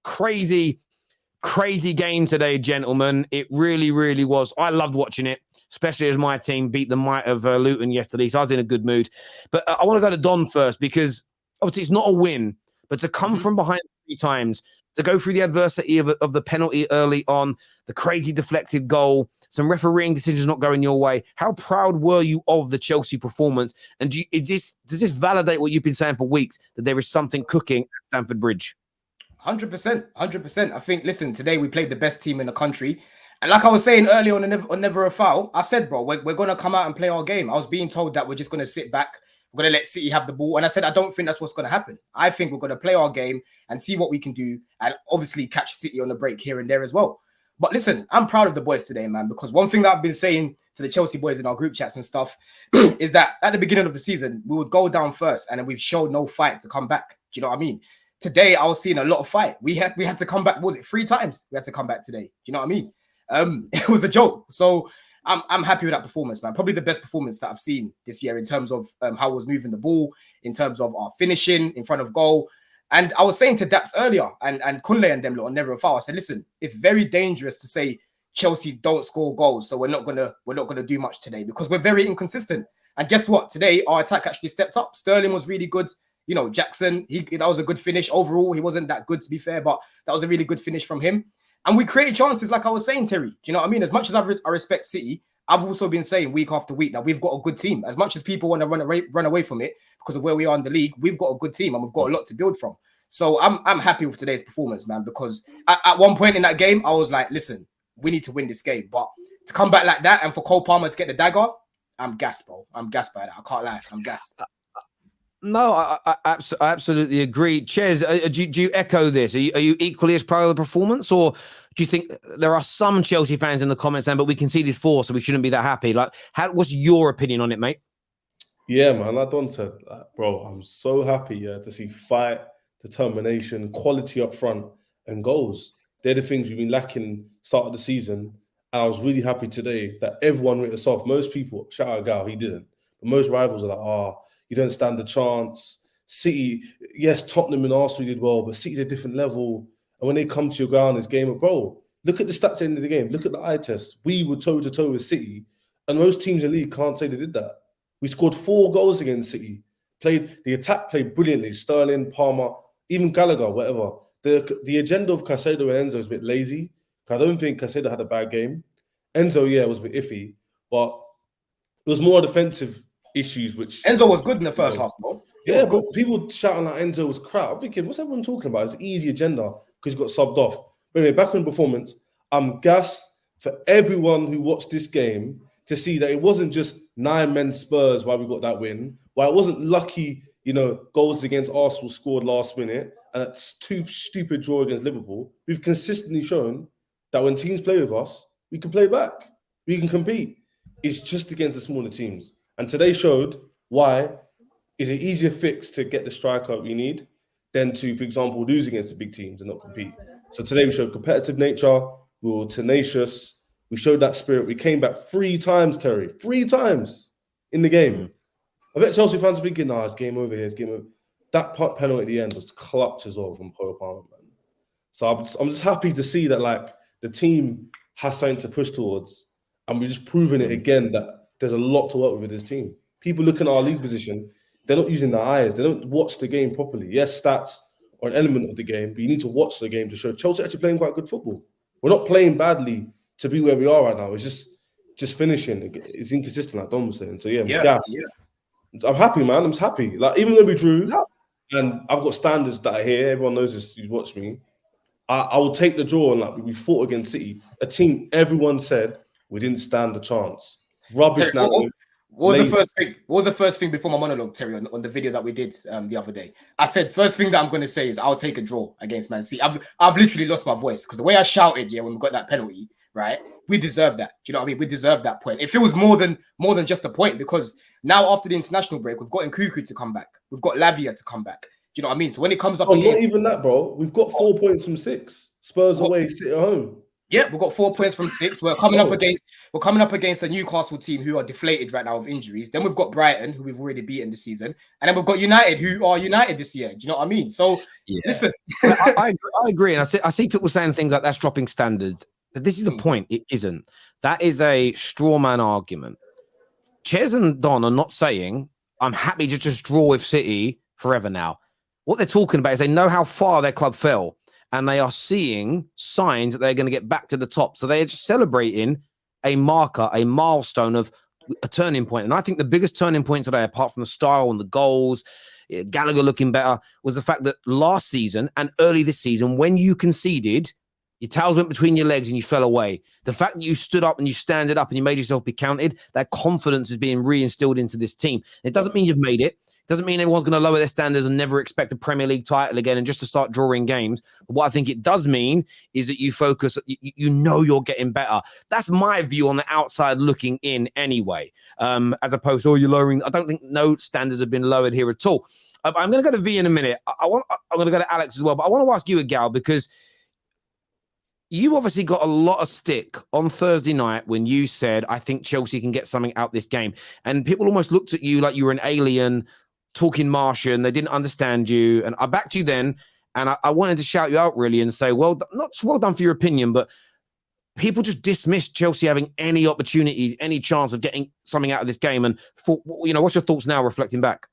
Crazy, crazy game today, gentlemen. It really, really was. I loved watching it, especially as my team beat the might of Luton yesterday. So I was in a good mood. But I want to go to Don first because obviously it's not a win, but to come from behind 3 times, to go through the adversity of the penalty early on, the crazy deflected goal, some refereeing decisions not going your way. How proud were you of the Chelsea performance? And does this validate what you've been saying for weeks, that there is something cooking at Stamford Bridge? 100%. I think, listen, today we played the best team in the country. And like I was saying earlier on Never a Foul, I said, bro, we're going to come out and play our game. I was being told that we're just going to sit back. We're going to let City have the ball. And I said, I don't think that's what's going to happen. I think we're going to play our game and see what we can do and obviously catch City on the break here and there as well. But listen, I'm proud of the boys today, man, because one thing that I've been saying to the Chelsea boys in our group chats and stuff is that at the beginning of the season, we would go down first and then we've showed no fight to come back. Do you know what I mean? Today, I was seeing a lot of fight. We had to come back. Was it 3 times? We had to come back today. Do you know what I mean? It was a joke. So I'm happy with that performance, man. Probably the best performance that I've seen this year in terms of how I was moving the ball, in terms of our finishing in front of goal. And I was saying to Daps earlier and Kunle and them on Never a Foul, I said, listen, it's very dangerous to say Chelsea don't score goals, so we're not gonna do much today because we're very inconsistent. And guess what? Today our attack actually stepped up. Sterling was really good. You know, Jackson, that was a good finish. Overall, he wasn't that good, to be fair, but that was a really good finish from him. And we created chances, like I was saying, Terry. Do you know what I mean? As much as I respect City, I've also been saying week after week that we've got a good team. As much as people want to run away from it because of where we are in the league, we've got a good team and we've got a lot to build from. So I'm happy with today's performance, man, because at one point in that game, I was like, listen, we need to win this game. But to come back like that and for Cole Palmer to get the dagger, I'm gassed, bro. I'm gassed by that. I can't lie. I'm gassed. No, I absolutely agree. Ches, do you echo this? Are you equally as proud of the performance, or do you think there are some Chelsea fans in the comments saying, but we can see this 4, so we shouldn't be that happy? Like, what's your opinion on it, mate? Yeah, man, like Don said, bro, I'm so happy to see fight, determination, quality up front, and goals. They're the things we've been lacking start of the season. And I was really happy today that everyone went us off. Most people, shout out Gal, he didn't. But most rivals are like, you don't stand a chance. City, yes, Tottenham and Arsenal did well, but City's a different level. And when they come to your ground, this game, bro, look at the stats at the end of the game. Look at the eye test. We were toe-to-toe with City, and most teams in the league can't say they did that. We scored 4 goals against City. The attack played brilliantly. Sterling, Palmer, even Gallagher, whatever. The agenda of Caicedo and Enzo is a bit lazy. I don't think Caicedo had a bad game. Enzo, yeah, was a bit iffy, but it was more defensive issues, which Enzo was good in the first half, bro. Yeah, but people shouting that Enzo was crap. I'm thinking, what's everyone talking about? It's an easy agenda because he got subbed off. But anyway, back on performance, I'm gassed for everyone who watched this game to see that it wasn't just 9 men Spurs why we got that win, why it wasn't lucky, goals against Arsenal scored last minute, and that's 2 stupid draw against Liverpool. We've consistently shown that when teams play with us, we can play back. We can compete. It's just against the smaller teams. And today showed why it's an easier fix to get the striker we need than to, for example, lose against the big teams and not compete. So today we showed competitive nature. We were tenacious. We showed that spirit. We came back 3 times, Terry. 3 times in the game. I bet Chelsea fans are thinking, it's game over here. It's game over. That penalty at the end was clutch as well from Cole Palmer, man. So I'm just happy to see that the team has something to push towards, and we're just proving it again that there's a lot to work with this team. People looking at our league position, they're not using their eyes. They don't watch the game properly. Yes, stats are an element of the game, but you need to watch the game to show Chelsea actually playing quite good football. We're not playing badly to be where we are right now. It's just finishing. It's inconsistent, like Don was saying. So yeah. I'm happy, man. I'm just happy. Like, even though we drew, and I've got standards that are here. Everyone knows this who's watched me. I will take the draw, and we fought against City, a team everyone said we didn't stand a chance. Rubbish. Terry, what was the first thing before my monologue, Terry, on the video that we did the other day? I said first thing that I'm going to say is I'll take a draw against Man City. I've literally lost my voice because the way I shouted when we got that penalty, right? We deserve that. Do you know what I mean? We deserve that point. It feels more than just a point, because now after the international break, we've got Nkuku to come back. We've got Lavia to come back. Do you know what I mean? So when it comes up against... not even that, bro. We've got 4 points from 6. Spurs away, City at home. Yeah, we've got 4 points from 6. We're coming up against a Newcastle team who are deflated right now with injuries. Then we've got Brighton, who we've already beaten this season, and then we've got United, who are United this year. Do you know what I mean? So listen, I agree, and I see people saying things like that's dropping standards, but this is the point. It isn't. That is a straw man argument. Ches and Don are not saying I'm happy to just draw with City forever now. What they're talking about is they know how far their club fell. And they are seeing signs that they're going to get back to the top. So they're just celebrating a marker, a milestone of a turning point. And I think the biggest turning point today, apart from the style and the goals, Gallagher looking better, was the fact that last season and early this season, when you conceded, your towels went between your legs and you fell away. The fact that you stood up and you standed up and you made yourself be counted, that confidence is being reinstilled into this team. It doesn't mean you've made it. Doesn't mean everyone's going to lower their standards and never expect a Premier League title again and just to start drawing games. But what I think it does mean is that you focus, you know you're getting better. That's my view on the outside looking in anyway, as opposed to, you're lowering. I don't think no standards have been lowered here at all. I'm going to go to V in a minute. I'm going to go to Alex as well, but I want to ask you, Gal, because you obviously got a lot of stick on Thursday night when you said, I think Chelsea can get something out this game. And people almost looked at you like you were an alien, talking Martian. They didn't understand you. And I backed you then. And I wanted to shout you out really and say, well, not well done for your opinion, but people just dismissed Chelsea having any opportunities, any chance of getting something out of this game. And what's your thoughts now reflecting back?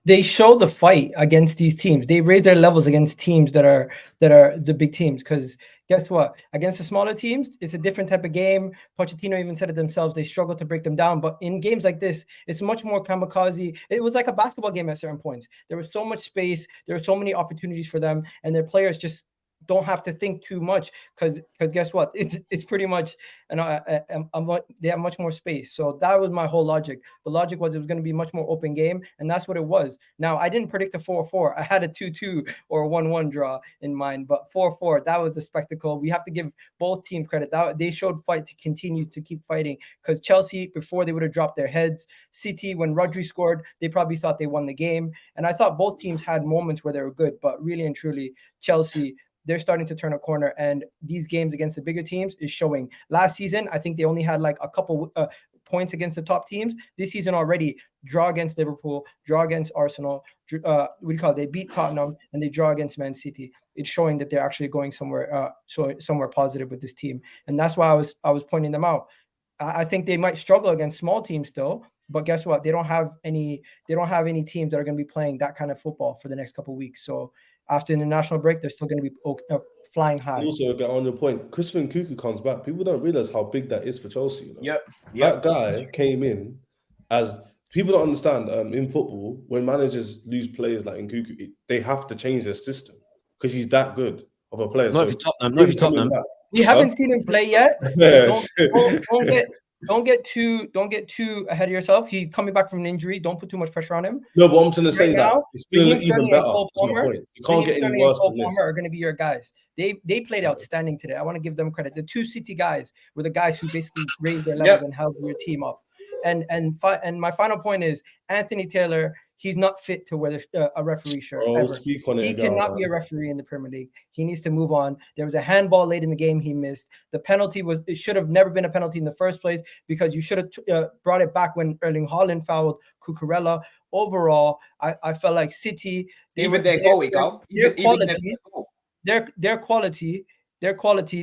They show the fight against these teams. They raise their levels against teams that are the big teams. Because guess what? Against the smaller teams, it's a different type of game. Pochettino even said it themselves. They struggle to break them down. But in games like this, it's much more kamikaze. It was like a basketball game at certain points. There was so much space. There were so many opportunities for them. And their players just don't have to think too much because guess what? It's pretty much they have much more space. So that was my whole logic. The logic was it was going to be much more open game, and that's what it was. Now I didn't predict a 4-4. I had a 2-2 or a 1-1 draw in mind, but 4-4, that was a spectacle. We have to give both teams credit. That they showed fight to continue to keep fighting, because Chelsea, before, they would have dropped their heads. City, when Rodri scored, they probably thought they won the game, and I thought both teams had moments where they were good, but really and truly Chelsea, they're starting to turn a corner, and these games against the bigger teams is showing. Last season, I think they only had like a couple points against the top teams. This season already, draw against Liverpool, draw against Arsenal, they beat Tottenham, and they draw against Man City. It's showing that they're actually going somewhere positive with this team, and that's why I was pointing them out. I think they might struggle against small teams still, but guess what? They don't have any teams that are going to be playing that kind of football for the next couple of weeks. So after the national break, they're still going to be flying high. Also, get on your point, Christopher Nkunku comes back. People don't realize how big that is for Chelsea. You know? Yep. That guy came in as people don't understand. In football, when managers lose players like Nkunku, they have to change their system because he's that good of a player. Not if you're Tottenham. We haven't seen him play yet. So don't get too ahead of yourself. He's coming back from an injury. Don't put too much pressure on him. No, but I'm trying to say that it's still even better. You can't get any worse than this. Are going to be your guys. They played outstanding today. I want to give them credit. The two City guys were the guys who basically raised their levels and helped your team up. And my final point is Anthony Taylor. He's not fit to wear a referee shirt. Ever. Speak on it. He cannot be a referee in the Premier League. He needs to move on. There was a handball late in the game he missed. The penalty it should have never been a penalty in the first place, because you should have brought it back when Erling Haaland fouled Cucurella. Overall, I felt like City, their quality,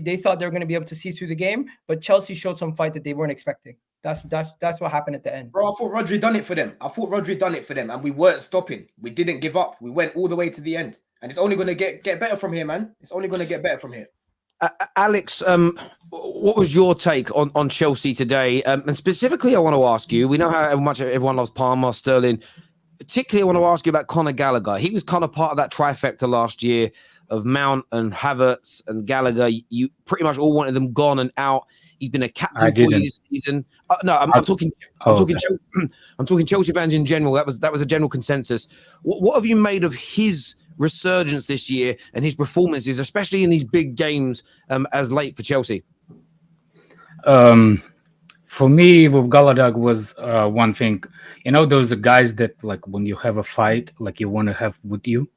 they thought they were going to be able to see through the game, but Chelsea showed some fight that they weren't expecting. That's what happened at the end. Bro, I thought Rodri done it for them. And we weren't stopping. We didn't give up. We went all the way to the end. And it's only going to get better from here, man. It's only going to get better from here. Alex, what was your take on Chelsea today? And specifically, I want to ask you, we know how much everyone loves Palmer, Sterling. Particularly, I want to ask you about Conor Gallagher. He was kind of part of that trifecta last year of Mount and Havertz and Gallagher. You pretty much all wanted them gone and out. He's been a captain for you this season. I'm talking Chelsea fans in general. That was a general consensus. What have you made of his resurgence this year and his performances, especially in these big games as late for Chelsea? For me, with Gallagher was one thing. Those guys that, like, when you have a fight, like, you want to have with you.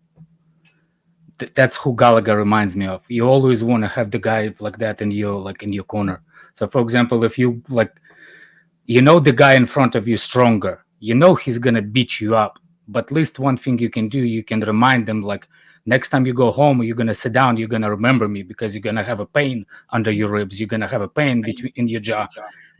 that's who Gallagher reminds me of. You always want to have the guy like that in your corner. So, for example, if you the guy in front of you stronger, he's gonna beat you up. But at least one thing you can do, you can remind them, like, next time you go home, you're gonna sit down, you're gonna remember me, because you're gonna have a pain under your ribs, you're gonna have a pain in your jaw.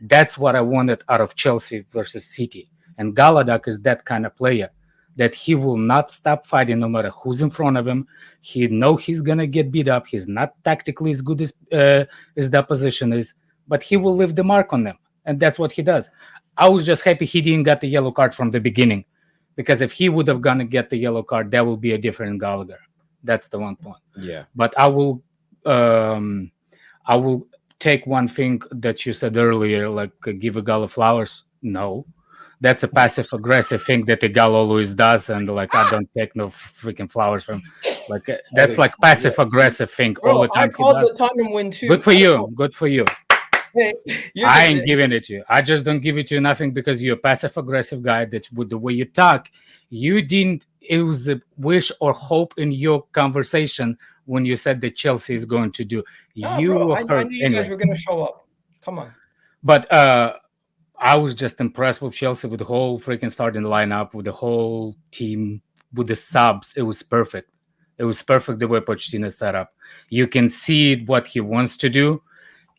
That's what I wanted out of Chelsea versus City. And Gallagher is that kind of player, that he will not stop fighting no matter who's in front of him. He know he's gonna get beat up. He's not tactically as good as the opposition is, but he will leave the mark on them, and that's what he does. I was just happy he didn't get the yellow card from the beginning, because if he would have gonna get the yellow card, that will be a different Gallagher. That's the one point. Yeah. But I will take one thing that you said earlier, like give a Gala flowers. No, that's a passive aggressive thing that a Gala always does, and like I don't take no freaking flowers from. Like that's like passive aggressive thing all the time. I called the Tottenham win too. Good for you. Good for you. Hey, I ain't giving it to you. I just don't give it to you nothing, because you're a passive aggressive guy. That with the way you talk, you didn't use a wish or hope in your conversation when you said that Chelsea is going to do. No, You bro, were I hurt knew you anyway. guys were gonna show up. Come on. But I was just impressed with Chelsea, with the whole freaking starting lineup, with the whole team, with the subs. It was perfect. It was perfect the way Pochettino set up. You can see what he wants to do.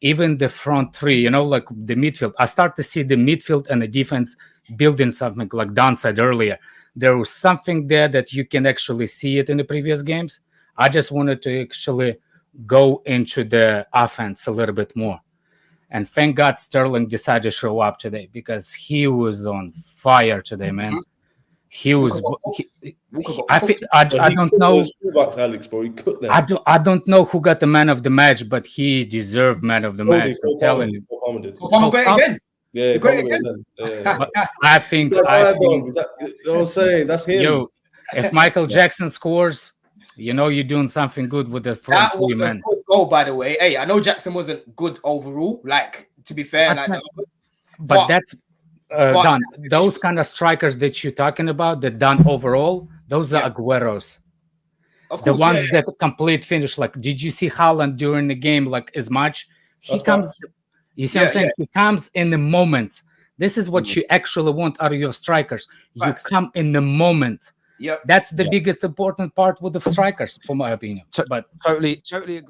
Even the front three, like the midfield. I start to see the midfield and the defense building something, like Don said earlier. There was something there that you can actually see it in the previous games. I just wanted to actually go into the offense a little bit more. And thank God Sterling decided to show up today, because he was on fire today, man. He was. I don't know. Alex, bro. He cooked them. I don't know who got the man of the match, but he deserved man of the match. I'm telling you. Again. Yeah, But I think. You know what I'm saying? That's him. Yo, if Michael Jackson scores, you're doing something good with the front That was three, a man. good goal, by the way. Hey, I know Jackson wasn't good overall. Like, to be fair, But that's done. Those kind of strikers that you're talking about, that done overall, those are Agueros. of course, The ones that complete finish. Like, did you see Haaland during the game? Like, as much he comes. You see what I'm saying? He comes in the moments. This is what you actually want out of your strikers. You come in the moment. Yep. That's the biggest important part with the strikers, for my opinion. But totally agree.